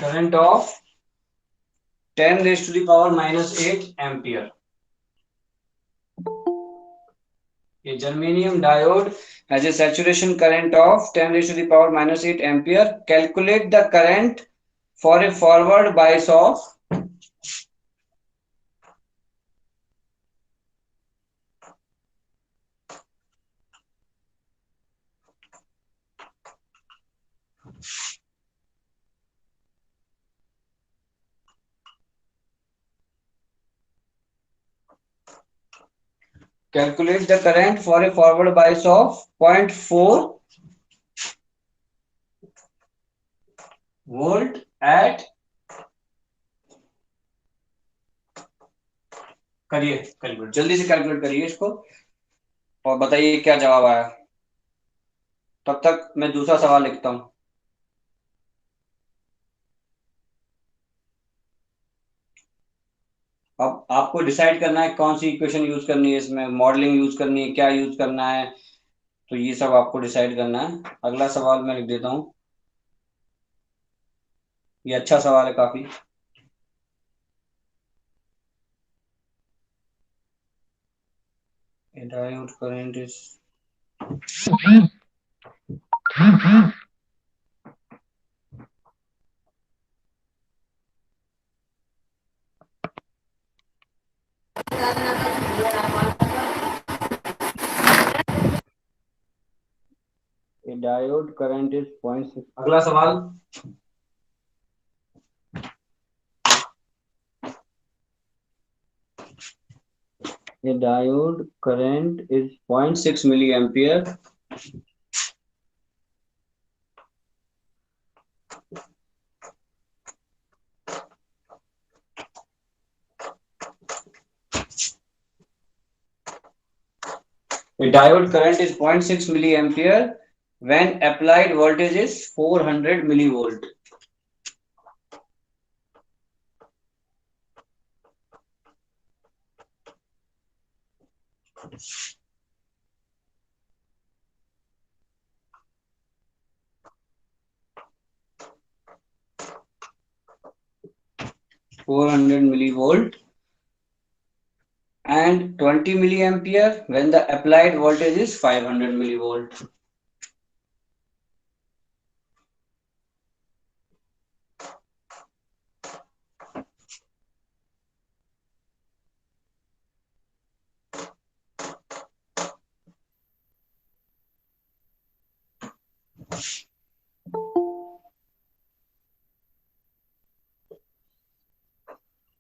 Current of 10 raised to the power -8 ampere. A germanium diode has a saturation current of 10 raised to the power -8 ampere. Calculate the current for a forward bias of calculate the current for a forward bias of 0.4 volt at करिए calculate जल्दी से calculate करिए इसको और बताइए क्या जवाब आया. तब तक मैं दूसरा सवाल लिखता हूं. अब आपको डिसाइड करना है कौन सी इक्वेशन यूज करनी है, इसमें मॉडलिंग यूज करनी है, क्या यूज करना है, तो ये सब आपको डिसाइड करना है. अगला सवाल मैं लिख देता हूँ. ये अच्छा सवाल है काफी. Diode current is diode current is 0.6. अगला सवाल. A diode current is 0.6 milliampere. A diode current is 0.6 milliampere when applied voltage is 400 millivolt. $400 and 20 milliampere when the applied voltage is 500 millivolt.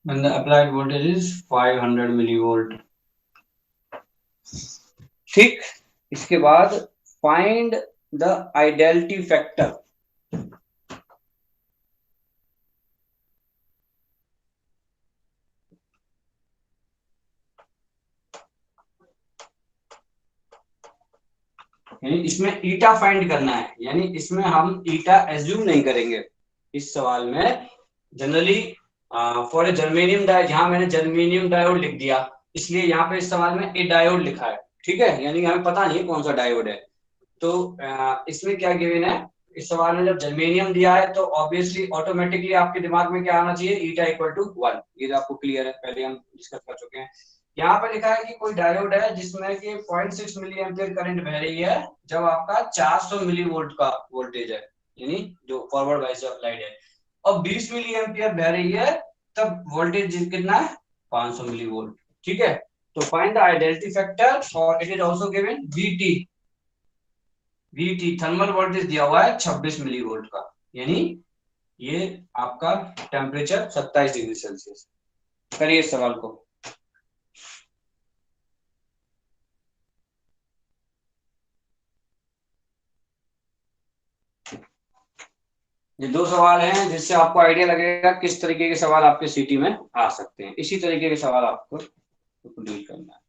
When the applied voltage is 500 millivolt. ठीक. इसके बाद find the ideality factor. यानी इसमें ईटा find करना है, यानी इसमें हम ईटा एज्यूम नहीं करेंगे इस सवाल में. Generally for a germanium diode, यहाँ मैंने जर्मेनियम डायोड लिख दिया, इसलिए यहाँ पे इस सवाल में ए डायोड लिखा है. ठीक है, यानी हमें पता नहीं है कौन सा डायोड है. तो इसमें क्या गिवन है, इस सवाल में जब जर्मेनियम दिया है तो ऑब्वियसली ऑटोमेटिकली आपके दिमाग में क्या आना चाहिए, ईटा इक्वल टू 1. ये तो आपको क्लियर है, पहले हम डिस्कस कर चुके हैं. यहाँ पे लिखा है कि कोई डायोड है जिसमें कि 0.6 मिली एम्पियर करंट बह रही है जब आपका 400 मिली वोल्ट का वोल्टेज है, यानी जो फॉरवर्ड वाइज अप्लाइड है. और 20 मिली एम्पियर बह रही है तब वोल्टेज कितना है, 500 मिली वोल्ट. ठीक है, तो फाइंड द आइडेंटिटी फैक्टर और it is also given VT. VT thermal voltage दिया हुआ है 26 मिली वोल्ट का, यानी ये आपका टेम्परेचर 27 डिग्री सेल्सियस. करिए इस सवाल को. ये दो सवाल हैं जिससे आपको आइडिया लगेगा किस तरीके के सवाल आपके सीटी में आ सकते हैं. इसी तरीके के सवाल आपको डील करना है.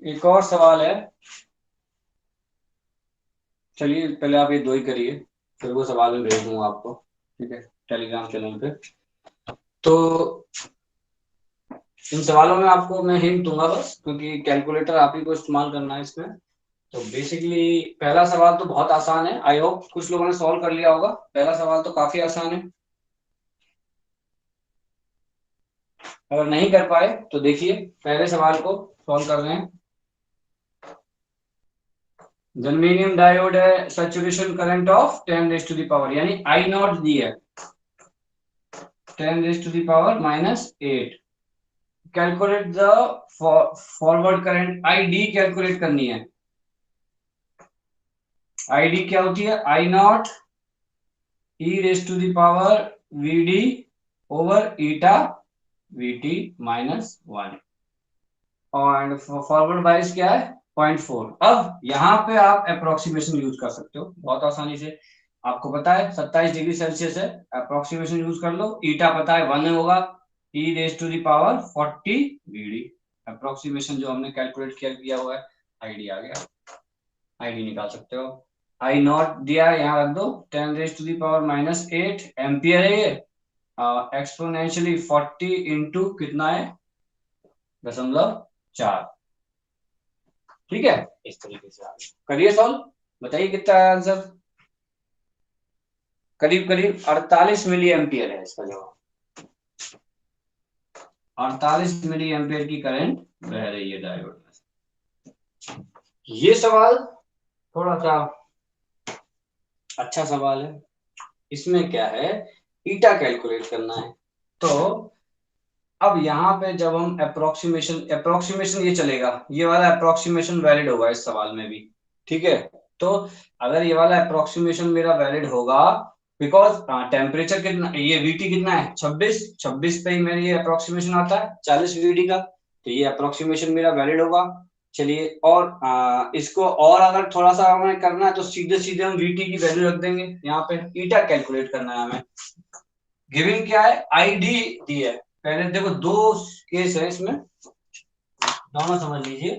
एक और सवाल है, चलिए पहले आप ये दो ही करिए, फिर वो सवाल में भेज दूंगा आपको, ठीक है, टेलीग्राम चैनल पे। तो इन सवालों में आपको मैं हिंट दूंगा बस, क्योंकि कैलकुलेटर आप ही को इस्तेमाल करना है इसमें। तो बेसिकली पहला सवाल तो बहुत आसान है, आई होप कुछ लोगों ने सॉल्व कर लिया होगा। पहला सवाल तो काफी आसान है, अगर नहीं कर पाए तो देखिए पहले सवाल को सॉल्व कर रहे हैं। जर्मेनियम डायोड है, saturation current of 10 raise to the power, यानी आई नॉट दी है 10 raise to the power -8। Calculate the forward current, I D calculate करनी है। आई डी क्या होती है? I naught E raise to the power V D over eta V T -1, और forward बाइस क्या है? 0.4। अब यहाँ पे आप अप्रोक्सीमेशन यूज कर सकते हो बहुत आसानी से। आपको पता है 27 डिग्री सेल्सियस है, अप्रोक्सीमेशन यूज कर लो। ईटा पता है 1 होगा, e raise to the power 40 V D. Approximation जो हमने कैलकुलेट किया हुआ है, आईडी आ गया, आईडी निकाल सकते हो। आई नॉट दिया है, यहाँ रख दो, 10 raise to the power -8 ampere है ये। एक्सपोनेंशियली 40 इंटू कितना है? 0.4। ठीक है, इस तरीके से आप करिए सॉल्व, बताइए कितना है आंसर। करीब करीब 48 मिली एम्पियर है इसका जवाब। 48 मिली एम्पियर की करंट बह रही है डायोड में। ये सवाल थोड़ा सा अच्छा सवाल है। इसमें क्या है, ईटा कैलकुलेट करना है। तो अब यहाँ पे जब हम अप्रोक्सीमेशन ये चलेगा, ये वाला अप्रोक्सीमेशन वैलिड होगा इस सवाल में भी, ठीक है। तो अगर ये वाला अप्रोक्सीमेशन मेरा वैलिड होगा, बिकॉज टेम्परेचर कितना, ये वीटी कितना है? 26, 26 पे ही मेरा ये अप्रोक्सीमेशन आता है 40 वीडी का, तो ये अप्रोक्सीमेशन मेरा वैलिड होगा। चलिए, और इसको और अगर थोड़ा सा हमें करना है तो सीधे सीधे हम वीटी की वैल्यू रख देंगे। यहाँ पे ईटा कैलकुलेट करना है हमें। गिविंग क्या है? आईडी दी है। पहले देखो दो केस है इसमें, दोनों समझ लीजिए,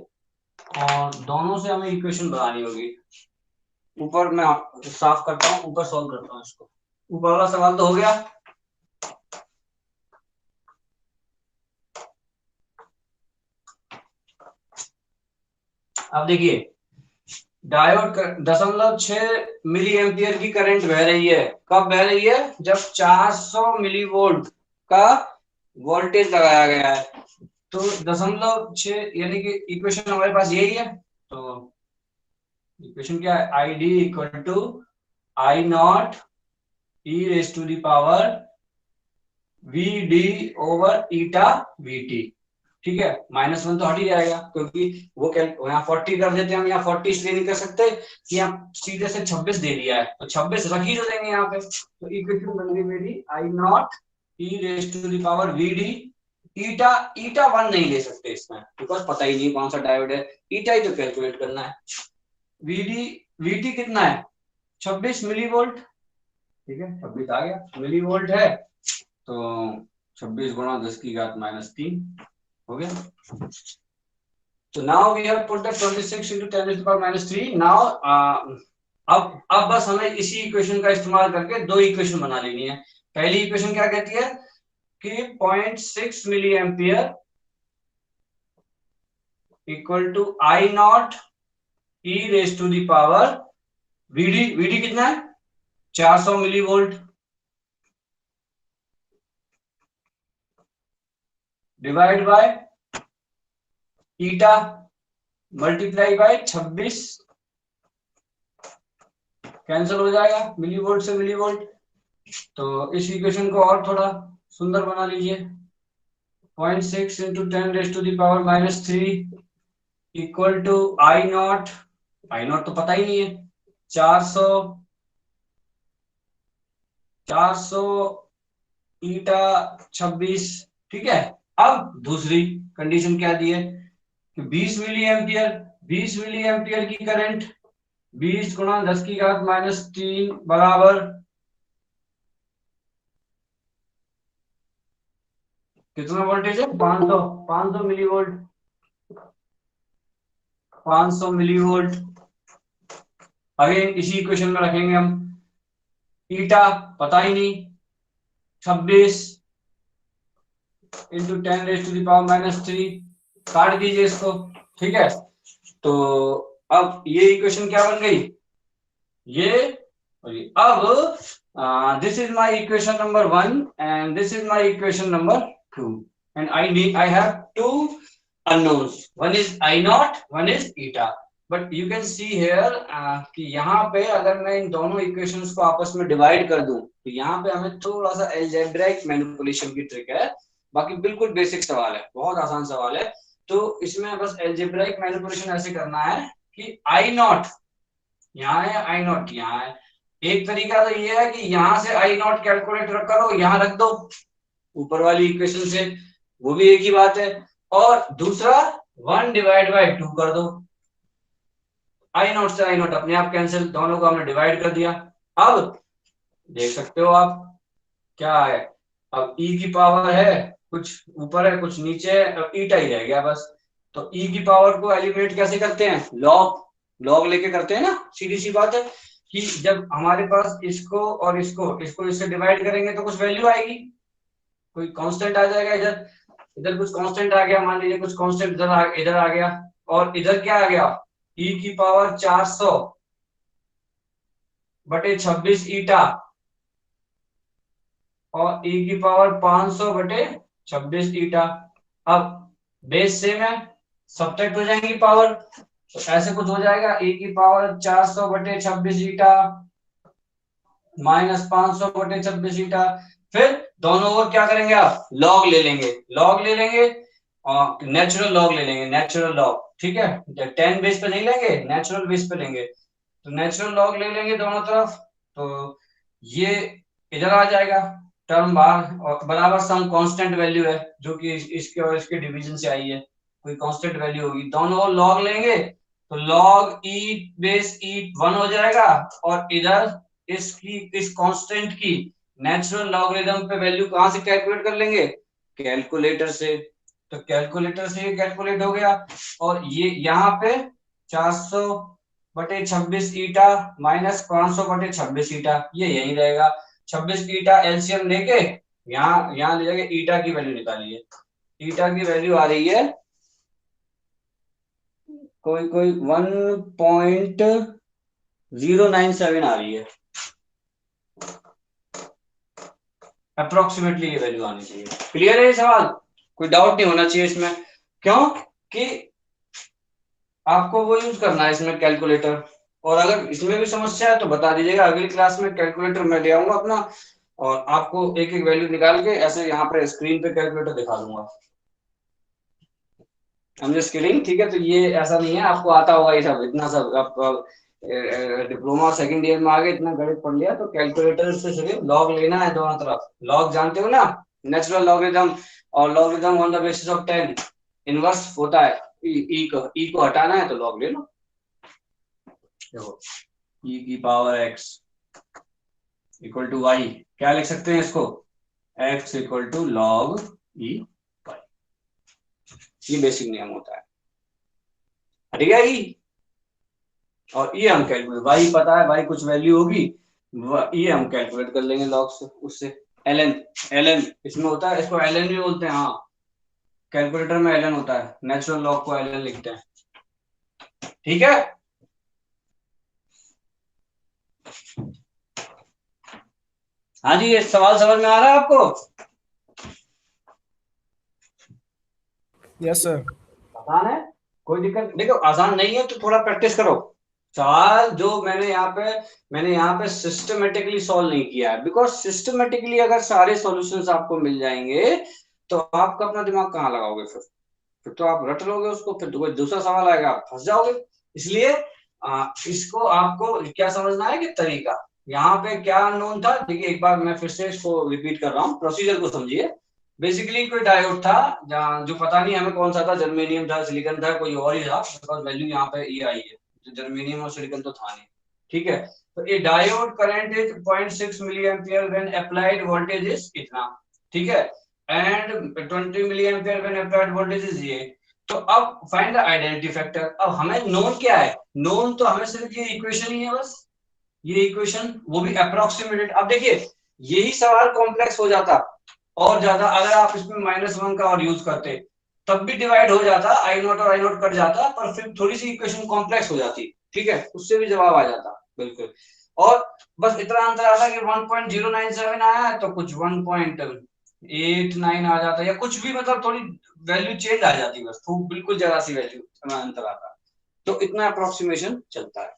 और दोनों से हमें इक्वेशन बनानी होगी। ऊपर मैं साफ करता हूँ, ऊपर सॉल्व करता हूँ इसको। ऊपर वाला सवाल तो हो गया। अब देखिए, डायोड 0.6 मिली एम्पियर की करंट बह रही है। कब बह रही है? जब 400 मिली वोल्ट का वोल्टेज लगाया गया है। तो 0.6 यानी कि इक्वेशन हमारे पास यही है। तो इक्वेशन क्या है? I D equal to I naught E raise to the power V D over eta V T. ठीक है, -1 तो हट ही जाएगा, क्योंकि वो यहाँ 40 कर देते हैं हम, यहाँ 40 इसलिए नहीं कर सकते कि यहाँ सीधे से 26 दे दिया है, तो 26 रख ही तो देंगे यहाँ पे। तो इक्वेशन बन गई मेरी I naught E raise to the power V D. Eta eta 1 नहीं ले सकते इसमें, बिकॉज पता ही नहीं कौन सा डायोड है, ईटा ही तो कैलकुलेट करना है। वीडी, वीटी कितना है? 26 मिली वोल्ट। ठीक है, 26 आ गया, मिली वोल्ट है, तो 26 गुणा 10 की घात -3 हो गया। So now we have put the 26 into 10 to the power -3. Now अब बस हमें इसी इक्वेशन का इस्तेमाल करके दो इक्वेशन बना लेनी है। पहली इक्वेशन क्या कहती है कि 0.6 milli ampere equal to I naught E raise to the power V D. V D कितना है? 400 milli volt divide by eta multiply by 26, cancel हो जाएगा मिली वोल्ट से मिली वोल्ट। तो इस इक्वेशन को और थोड़ा सुंदर बना लीजिए। 0.6 into 10 raise to the power -3 equal to I naught, I naught तो पता ही नहीं है, 400 400 ईटा 26। ठीक है, अब दूसरी कंडीशन क्या दी है कि 20 मिली एम्पियर, 20 मिली एम्पियर की करंट 20 गुणा 10 की घात -3 बराबर कितना वोल्टेज है? 500 मिली वोल्ट। 500 मिलीवोल्ट। अगेन इसी इक्वेशन में रखेंगे हम, ईटा पता ही नहीं, 26 इंटू 10⁻³ काट दीजिए इसको, ठीक है। तो अब ये इक्वेशन क्या बन गई, ये अब this is my equation number 1 and this is my equation number 2 and I have two unknowns, one is I naught, one is eta, but you can see here कि यहाँ पे अगर मैं इन दोनों इक्वेशंस को आपस में डिवाइड कर दूं तो यहाँ पे हमें थोड़ा सा अलजेब्रिक मैनिपुलेशन की ट्रिक है, बाकी बिल्कुल बेसिक सवाल है, बहुत आसान सवाल है। तो इसमें बस अलजेब्रिक मैनिपुलेशन ऐसे करना है कि आई नॉट यहाँ है, आई नॉट यहाँ है। एक तरीका तो ये है कि यहाँ से आई नॉट कैलकुलेट करो, यहाँ रख दो ऊपर वाली इक्वेशन से, वो भी एक ही बात है। और दूसरा 1/2 कर दो, आई नॉट से आई नॉट अपने आप कैंसिल, दोनों को हमने डिवाइड कर दिया। अब देख सकते हो आप क्या है, अब e की पावर है, कुछ ऊपर है कुछ नीचे है, अब ईटा ही रह गया बस। तो e की पावर को एलिमिनेट कैसे करते हैं, लॉग लेके करते हैं ना, सीधी सी बात है कि जब हमारे पास इसको और इसको इससे डिवाइड करेंगे तो कुछ वैल्यू आएगी, कोई कांस्टेंट आ जाएगा, इधर कुछ कांस्टेंट आ गया, मान लीजिए कुछ कांस्टेंट इधर आ गया, और इधर क्या आ गया, e की पावर 400/26 ईटा और e की पावर 500/26 ईटा। अब बेस सेम है, सब्ट्रैक्ट हो जाएंगी पावर, तो ऐसे कुछ हो जाएगा, e की पावर 400/26 ईटा माइनस 500/26 ईटा। फिर दोनों ओर क्या करेंगे आप, लॉग ले लेंगे और नेचुरल लॉग ले लेंगे, नेचुरल लॉग, ठीक है। 10 बेस पे नहीं लेंगे, नेचुरल बेस पे लेंगे, तो नेचुरल लॉग ले लेंगे दोनों तरफ, तो ये इधर आ जाएगा टर्म बाहर, और बराबर सम कांस्टेंट वैल्यू है जो कि इसके और इसके डिवीजन से आई है, कोई कांस्टेंट वैल्यू होगी, दोनों ओर लॉग लेंगे तो लॉग e बेस e 1 हो जाएगा, और इधर इस कांस्टेंट की नेचुरल लॉगरिथम पे वैल्यू कहां से कैलकुलेट कर लेंगे, कैलकुलेटर से। तो कैलकुलेटर से ये कैलकुलेट हो गया, और ये यहाँ पे 400/26 ईटा माइनस 500/26 ईटा, ये यही रहेगा। 26 ईटा एलसीएम लेके यहाँ ले जाके ईटा की वैल्यू निकालिए, ईटा की वैल्यू आ रही है कोई 1.097 आ रही है अप्रोक्सीमेटली, ये वैल्यू आनी चाहिए। क्लियर है ये सवाल, कोई डाउट नहीं होना चाहिए इसमें, क्यों कि आपको वो यूज करना है इसमें कैलकुलेटर, और अगर इसमें भी समस्या है तो बता दीजिएगा, अगली क्लास में कैलकुलेटर मैं ले आऊंगा अपना, और आपको एक एक वैल्यू निकाल के ऐसे यहाँ पे स्क्रीन पे कैलकुलेटर दिखा दूंगा। I'm just kidding, ठीक है। तो ये ऐसा नहीं है आपको आता होगा ये सब, इतना सब आप डिप्लोमा सेकंड ईयर में आगे इतना गणित पढ़ लिया, तो कैलकुलेटर से सिर्फ लॉग लेना है दोनों तरफ, लॉग जानते हो ना, नेचुरल लॉगरिथम, और logarithm on the basis of 10 inverse होता है, ई को हटाना है तो लॉग ले लो। देखो e की power x equal to y, क्या लिख सकते हैं इसको, x equal to log e y, ये बेसिक नियम होता है, ठीक है। और ये हम कैलकुलेट, y पता है, y कुछ वैल्यू होगी, ये हम कैलकुलेट कर लेंगे लॉग से, उससे ln इसमें होता है, इसको ln भी बोलते हैं, हाँ कैलकुलेटर में ln होता है, नेचुरल लॉग को ln लिखते हैं, ठीक है। हाँ जी, ये सवाल समझ में आ रहा है आपको? Yes sir. आसान है, कोई दिक्कत देखो, आसान नहीं है तो थोड़ा प्रैक्टिस करो। सवाल जो मैंने यहाँ पे सिस्टमेटिकली सॉल्व नहीं किया है, बिकॉज सिस्टमेटिकली अगर सारे सॉल्यूशंस आपको मिल जाएंगे तो आप अपना दिमाग कहाँ लगाओगे, फिर तो आप रट लोगे उसको, फिर तो कोई दूसरा सवाल आएगा आप फंस जाओगे। इसलिए इसको आपको क्या समझना है कि तरीका, यहाँ पे क्या अननोन था, देखिए एक बार मैं फिर से इसको रिपीट कर रहा हूँ, प्रोसीजर को समझिए। बेसिकली कोई डायोड था जो पता नहीं हमें कौन सा था, जर्मेनियम था, सिलिकॉन था, कोई और ही था, वैल्यू यहाँ पे ये आई है, तो जर्मेनियम और सिलिकॉन तो था नहीं, ठीक है। तो ये diode current is 0.6 milli ampere when applied voltage is इतना, ठीक है, and 20 milli ampere when applied voltage is ये। तो अब फाइंड द आइडेंटिटी फैक्टर। अब हमें नोन क्या है, नोन तो हमें सिर्फ ये इक्वेशन ही है बस, ये इक्वेशन, वो भी अप्रोक्सीमेटेड। अब देखिए यही सवाल कॉम्प्लेक्स हो जाता और ज्यादा अगर आप इसमें -1 का और यूज करते, तब भी डिवाइड हो जाता, आई नोट और आई नोट कट जाता, पर फिर थोड़ी सी इक्वेशन कॉम्प्लेक्स हो जाती, ठीक है, उससे भी जवाब आ जाता बिल्कुल। और बस इतना अंतर आता कि 1.097 आया है तो कुछ 1.89 आ जाता, या कुछ भी, मतलब थोड़ी वैल्यू चेंज आ जाती, बस तो बिल्कुल जरा सी वैल्यू अंतर आता। तो इतना अप्रोक्सीमेशन चलता है,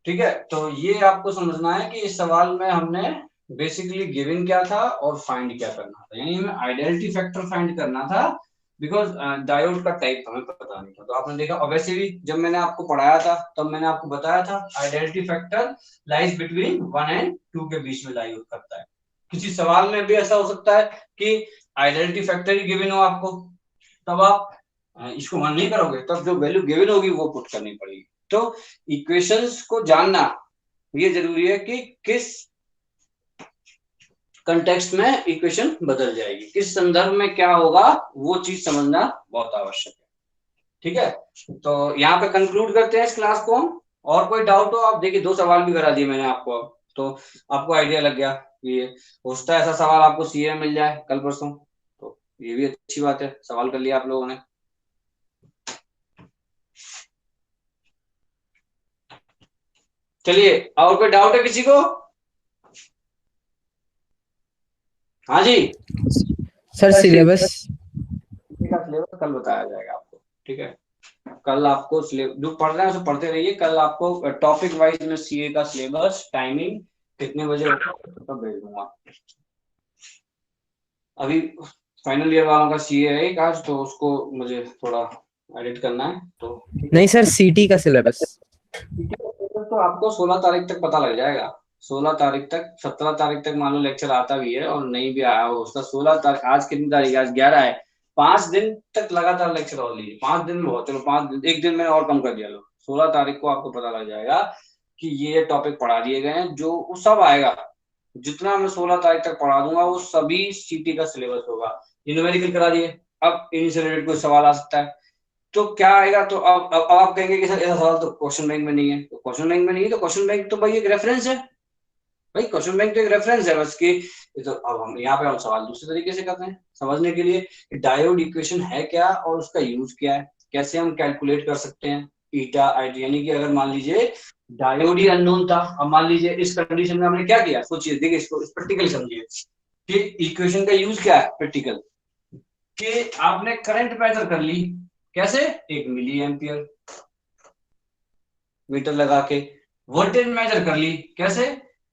ठीक है। तो ये आपको समझना है कि इस सवाल में हमने बेसिकली गिवन क्या था और फाइंड क्या करना था, यानी हमें आइडेंटिटी फैक्टर फाइंड करना था, बिकॉज डायोड का टाइप हमें पता नहीं था। तो आपने देखा, और वैसे भी जब मैंने आपको पढ़ाया था तब मैंने आपको बताया था identity factor lies between 1 and 2 के बीच में लाई करता है। किसी सवाल में भी ऐसा हो सकता है कि आइडेंटिटी फैक्टर ही गिवन हो आपको, तब आप इसको वन नहीं करोगे, तब जो वैल्यू गिवन होगी वो पुट करनी पड़ेगी। तो इक्वेशंस को जानना ये जरूरी है कि किस कंटेक्स्ट में इक्वेशन बदल जाएगी, किस संदर्भ में क्या होगा, वो चीज समझना बहुत आवश्यक है, ठीक है। तो यहाँ पे कंक्लूड करते हैं इस क्लास को हम। और कोई डाउट हो, आप देखिए 2 सवाल भी करा दिए मैंने आपको, तो आपको आइडिया लग गया कि हो सकता है ऐसा सवाल आपको सीए में मिल जाए कल परसों, तो ये भी अच्छी बात है, सवाल कर लिया आप लोगों ने। चलिए, और कोई डाउट है किसी को? हाँ जी सर सिलेबस का सिलेबस कल बताया जाएगा आपको, ठीक है। कल आपको जो पढ़ रहे हैं उसे पढ़ते रहिए, कल आपको टॉपिक वाइज में सीए का सिलेबस, टाइमिंग, कितने बजे होगा तो भेज दूंगा। अभी फाइनल ईयर वालों का सीए है एक आज, तो उसको मुझे थोड़ा एडिट करना है, तो नहीं सर, सीटी का सिलेबस। तो आपको 16 तारीख तक पता लग जाएगा, 16 तारीख तक, 17 तारीख तक मान लो लेक्चर आता भी है और नहीं भी आया हो उसका, 16 तारीख, आज कितनी तारीख है, आज 11 है, 5 दिन तक लगातार लेक्चर और लीजिए, 5 दिन में हो, चलो 5 दिन, एक दिन मैंने और कम कर दिया, लो 16 तारीख को आपको पता लग जाएगा कि ये टॉपिक पढ़ा दिए गए हैं, जो वो सब आएगा, जितना मैं 16 तारीख तक पढ़ा दूंगा वो सभी सीटी का सिलेबस होगा। न्यूमेरिकल करा दिए, अब इन्हीं से रिलेटेड कोई सवाल आ सकता है, तो क्या आएगा, तो अब आप कहेंगे कि सर ऐसा सवाल तो क्वेश्चन बैंक में नहीं है, तो क्वेश्चन बैंक में नहीं है तो क्वेश्चन बैंक तो भाई एक रेफरेंस है, भाई क्वेश्चन बैंक तो एक रेफरेंस है बस की। तो अब हम यहाँ पे हम सवाल दूसरे तरीके से करते हैं समझने के लिए, डायोड इक्वेशन है क्या और उसका यूज क्या है, कैसे हम कैलकुलेट कर सकते हैं ईटा आईटी, यानी कि अगर मान लीजिए डायोड ही अननोन था, अब मान लीजिए इस कंडीशन में हमने क्या किया, सोचिए, देखिए इसको इस प्रैक्टिकल समझिए कि इक्वेशन का यूज क्या है प्रैक्टिकल, कि आपने करंट मेजर कर ली, कैसे, 1 मिली एम्पियर मीटर लगा के, वोल्टेज मेजर कर ली, कैसे,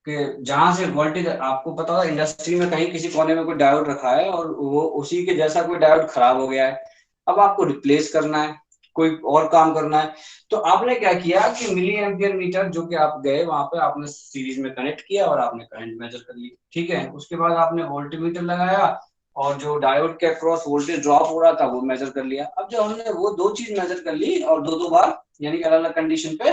कि जहां से वोल्टेज आपको पता होगा इंडस्ट्री में कहीं किसी कोने में कोई डायोड रखा है और वो उसी के जैसा कोई डायोड खराब हो गया है, अब आपको रिप्लेस करना है, कोई और काम करना है, तो आपने क्या किया कि मिली एम्पियर मीटर जो कि आप गए वहां पे आपने सीरीज में कनेक्ट किया और आपने करंट मेजर कर ली, ठीक है। उसके बाद आपने वोल्टमीटर लगाया और जो डायोड के अक्रॉस वोल्टेज ड्रॉप हो रहा था वो मेजर कर लिया। अब जब हमने वो 2 चीज मेजर कर ली और 2-2 बार, यानी कि अलग अलग कंडीशन पे,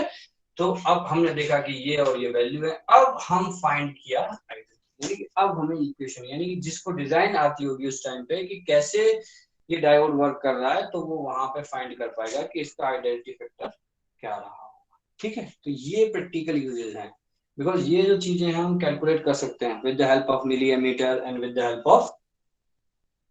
तो अब हमने देखा कि ये और ये वैल्यू है, अब हम फाइंड किया यानी कि अब हमें इक्वेशन, यानी कि जिसको डिजाइन आती होगी उस टाइम पे कि कैसे ये डायोड वर्क कर रहा है, तो वो वहां पे फाइंड कर पाएगा कि इसका आइडेंटिटी फैक्टर क्या रहा होगा, ठीक है। तो ये प्रैक्टिकल यूजेस हैं, बिकॉज ये जो चीजें हैं हम कैलकुलेट कर सकते हैं with the help of milli ammeter and with the help of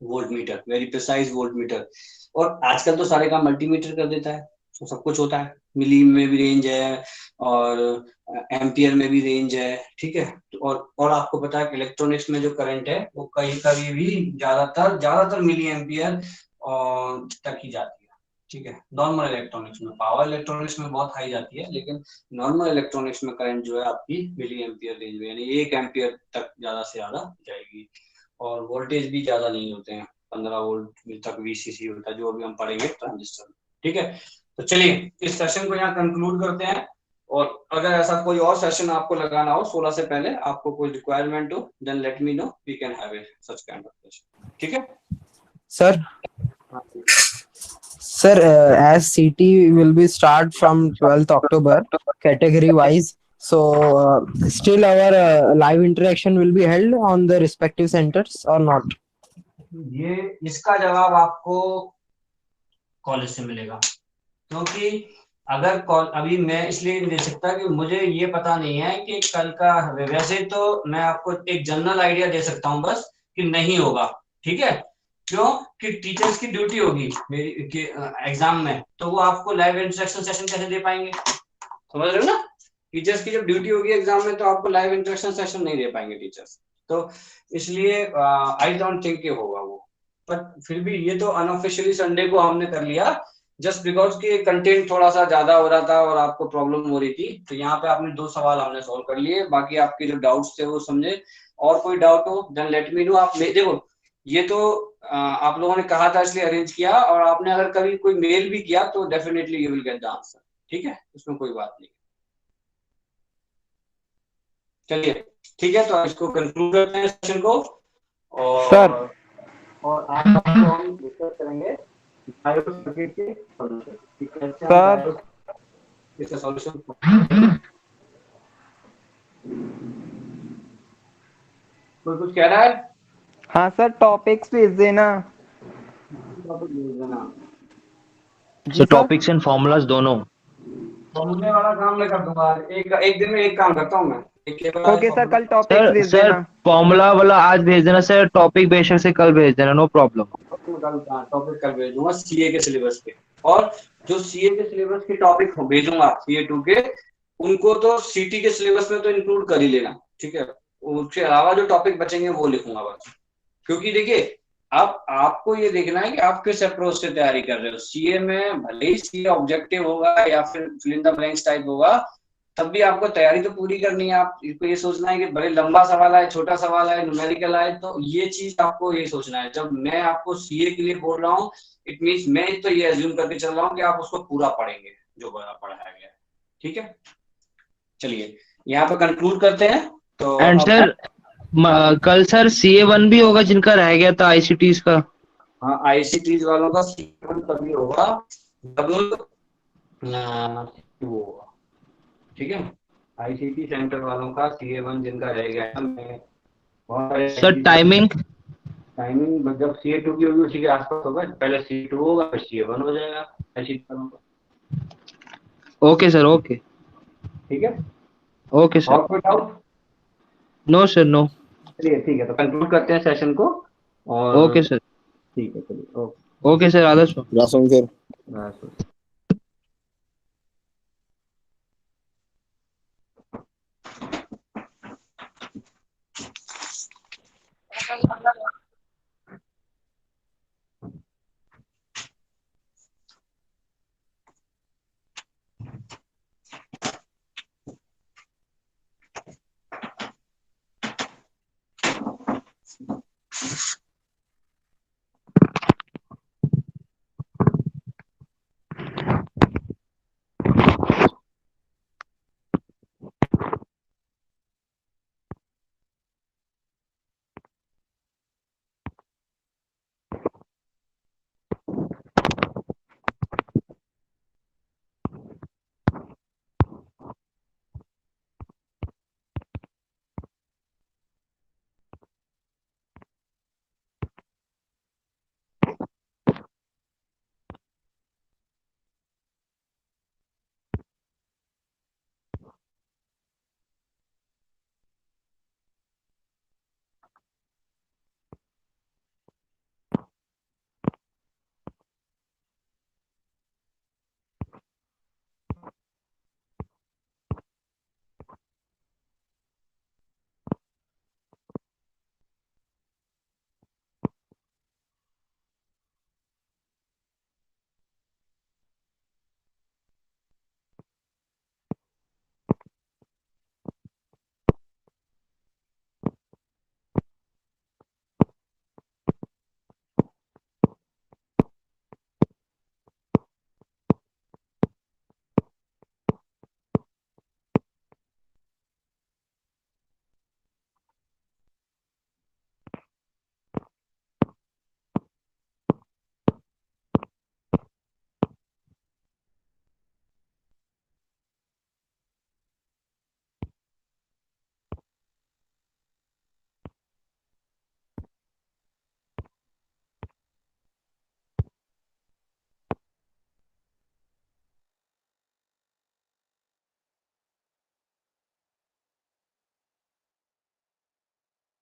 volt meter, very precise volt meter. और आजकल तो सारे काम मल्टीमीटर कर देता है, तो सब कुछ होता है, मिली में भी रेंज है और एम्पियर में भी रेंज है, ठीक है। और आपको पता है कि इलेक्ट्रॉनिक्स में जो करंट है वो कहीं कभी भी ज्यादातर ज्यादातर मिली एम्पियर और तक ही जाती है, ठीक है। नॉर्मल इलेक्ट्रॉनिक्स में, पावर इलेक्ट्रॉनिक्स में बहुत हाई जाती है, लेकिन नॉर्मल इलेक्ट्रॉनिक्स में करंट जो है आपकी मिली एम्पियर रेंज में, यानी 1 एम्पियर तक ज्यादा से ज्यादा जाएगी, और वोल्टेज भी ज्यादा नहीं होते हैं, 15 वोल्ट तक वीसीसी होता है जो अभी हम पढ़ेंगे ट्रांजिस्टर में, ठीक है। तो चलिए इस सेशन को यहाँ कंक्लूड करते हैं, और अगर ऐसा कोई और सेशन आपको लगाना हो 16 से पहले, आपको कोई रिक्वायरमेंट हो, then let me know, we can have a such kind of session, ठीक है sir sir, as CT will be start from 12th October category wise, so still our live interaction will be held on the respective centers or not? ये इसका जवाब आपको college से मिलेगा। क्योंकि अगर अभी मैं इसलिए नहीं दे सकता कि मुझे ये पता नहीं है कि कल का, वैसे तो मैं आपको एक जनरल आइडिया दे सकता हूँ बस कि नहीं होगा, ठीक है। क्यों कि टीचर्स की ड्यूटी होगी मेरी एग्जाम में, तो वो आपको लाइव इंस्ट्रक्शन सेशन कैसे दे पाएंगे, समझ रहे हो ना। टीचर्स की जब ड्यूटी होगी एग्जाम में तो आपको लाइव इंस्ट्रक्शन सेशन नहीं दे पाएंगे टीचर्स, तो इसलिए आई डोंट थिंक होगा वो। पर फिर भी ये तो अनऑफिशियली संडे को हमने कर लिया, जस्ट बिकॉज कि कंटेंट थोड़ा सा ज्यादा हो रहा था और आपको प्रॉब्लम हो रही थी, तो यहाँ पे आपने 2 सवाल हमने सॉल्व कर लिए, बाकी आपके जो डाउट्स थे वो समझे। और कोई डाउट हो देन लेट मी नो। आप देखो ये तो आप लोगों ने कहा था इसलिए अरेंज किया, और आपने अगर कभी कोई मेल भी किया तो definitely you will get the answer, ठीक है, उसमें कोई बात नहीं। चलिए ठीक है, तो इसको कंक्लूड करते हैं सेशन को, और सर और आज आपको हम डिस्कस करेंगे डायोड सर्किट के सॉल्यूशन, ठीक है। सर इसका सॉल्यूशन कोई कुछ कह रहा है? हाँ सर, टॉपिक्स भेज देना। जी so sir. Topics and formulas दोनों। फॉर्मूले वाला काम मैं कर दूंगा, एक दिन में एक काम करता हूँ मैं, एक केवल ओके सर, कल टॉपिक्स सर भेज सर देना। फॉर्मूला वाला आज भेज देना सर, टॉपिक बेशक से कल भेज देना, नो प्रॉब्लम। टॉपिक कल भेज दूंगा सीए के सिलेबस के, और जो सीए के सिलेबस के टॉपिक भेजूंगा सीए 2 के, उनको तो सीटी के सिलेबस में तो इंक्लूड कर ही लेना, ठीक है। उसके अलावा जो टॉपिक बचेंगे वो लिखूंगा बस। क्योंकि देखिए अब आपको ये देखना है कि आप किस अप्रोच से तैयारी कर रहे हो। सीए में भले ही सीए ऑब्जेक्टिव होगा या फिर fill in the blanks type होगा, तब भी आपको तैयारी तो पूरी करनी है। आपको ये सोचना है कि भले लंबा सवाल आए, छोटा सवाल आए, न्यूमेरिकल आए, तो ये चीज आपको ये सोचना है। जब मैं आपको सीए के लिए बोल रहा हूँ, इट मीन्स मैं तो ये एज्यूम करके चल रहा हूँ कि आप उसको पूरा पढ़ेंगे जो पढ़ाया गया है, ठीक है। चलिए यहाँ पे कंक्लूड करते हैं। तो एंड सर कल सर CA1 भी होगा जिनका रह गया था ICTs का। हाँ आईसीटीज वालों का सीए तभी होगा जब वो होगा, ठीक है। आईसीटी सेंटर वालों का सीए1 जिनका रह गया है, मैं सर टाइमिंग जब सीए2 की होगी उसी के आसपास होगा, पहले सीए2 होगा फिर सीए1 हो जाएगा आईसीटी वालों का, ओके सर, ओके ठीक है। ओके और सर। कोई डाउट? No sir, no. चलिए ठीक है, तो कंक्लूड करते हैं सेशन को, और ओके सर, ठीक है चलिए ओके ओके सर, आदर्श। Rason sir.